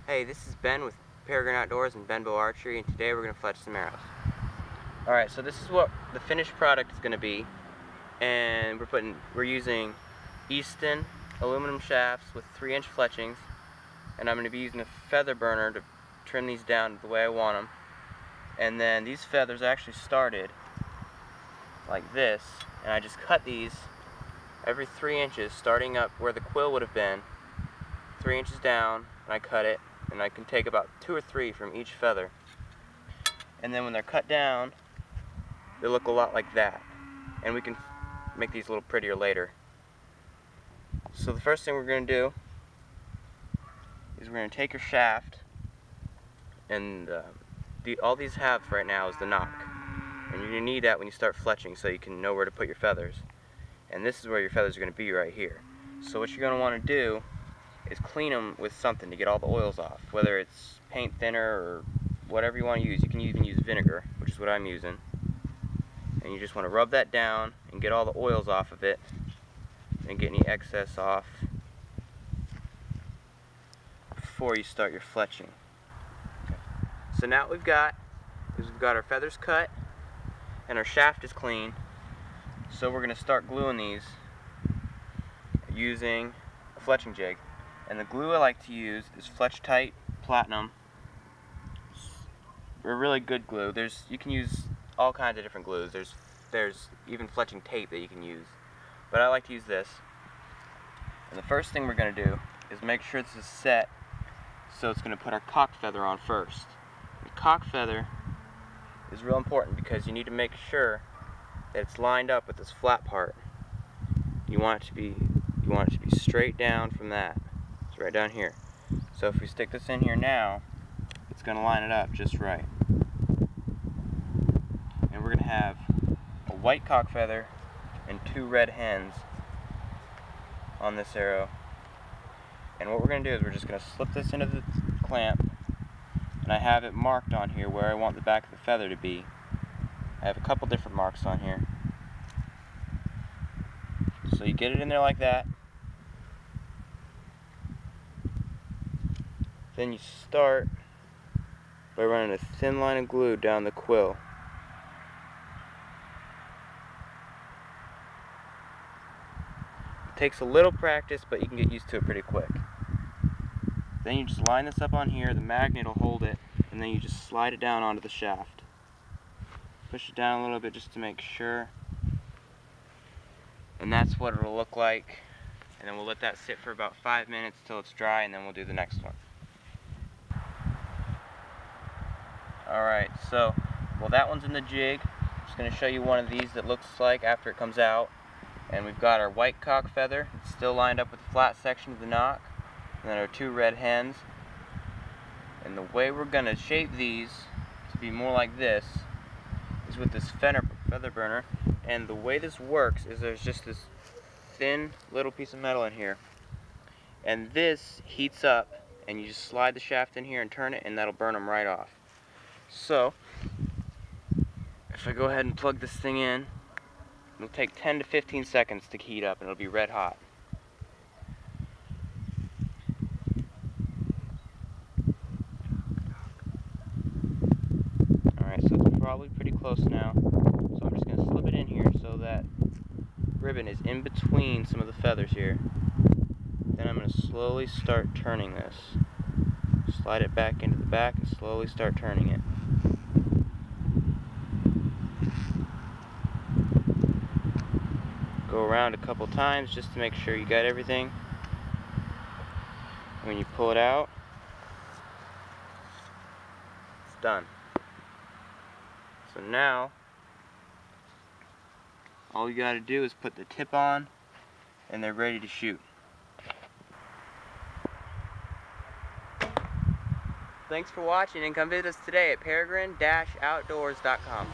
Hey, this is Ben with Peregrine Outdoors and Ben Bow Archery, and today we're going to fletch some arrows. Alright, so this is what the finished product is going to be, and we're using Easton aluminum shafts with 3-inch fletchings, and I'm going to be using a feather burner to trim these down the way I want them. And then these feathers actually started like this, and I just cut these every 3 inches, starting up where the quill would have been, 3 inches down, and I cut it. And I can take about 2 or 3 from each feather. And then when they're cut down, they look a lot like that. And we can make these a little prettier later. So the first thing we're going to do is we're going to take your shaft, and all these have right now is the knock. And you're going to need that when you start fletching so you can know where to put your feathers. And this is where your feathers are going to be right here. So what you're going to want to do is clean them with something to get all the oils off, whether it's paint thinner or whatever you want to use. You can even use vinegar, which is what I'm using, and you just want to rub that down and get all the oils off of it and get any excess off before you start your fletching. Okay. So now what we've got our feathers cut and our shaft is clean, so we're going to start gluing these using a fletching jig. And the glue I like to use is Fletch Tight Platinum. It's a really good glue. You can use all kinds of different glues. There's even fletching tape that you can use. But I like to use this. And the first thing we're going to do is make sure this is set so it's going to put our cock feather on first. The cock feather is real important because you need to make sure that it's lined up with this flat part. You want it to be straight down from that. Right down here. So if we stick this in here now, it's going to line it up just right. And we're going to have a white cock feather and 2 red hens on this arrow. And what we're going to do is we're just going to slip this into the clamp, and I have it marked on here where I want the back of the feather to be. I have a couple different marks on here. So you get it in there like that. Then you start by running a thin line of glue down the quill. It takes a little practice, but you can get used to it pretty quick. Then you just line this up on here, the magnet will hold it, and then you just slide it down onto the shaft. Push it down a little bit just to make sure. And that's what it'll look like. And then we'll let that sit for about 5 minutes till it's dry, and then we'll do the next one. Alright, so, that one's in the jig. I'm just going to show you one of these that looks like after it comes out. And we've got our white cock feather. It's still lined up with the flat section of the knock. And then our 2 red hens. And the way we're going to shape these to be more like this is with this feather burner. And the way this works is there's just this thin little piece of metal in here. And this heats up, and you just slide the shaft in here and turn it, and that'll burn them right off. So, if I go ahead and plug this thing in, it'll take 10 to 15 seconds to heat up, and it'll be red hot. Alright, so it's probably pretty close now. So I'm just going to slip it in here so that ribbon is in between some of the feathers here. Then I'm going to slowly start turning this. Slide it back into the back and slowly start turning it. Go around a couple times just to make sure you got everything. When you pull it out, it's done. So now, all you got to do is put the tip on, and they're ready to shoot. Thanks for watching, and come visit us today at peregrine-outdoors.com.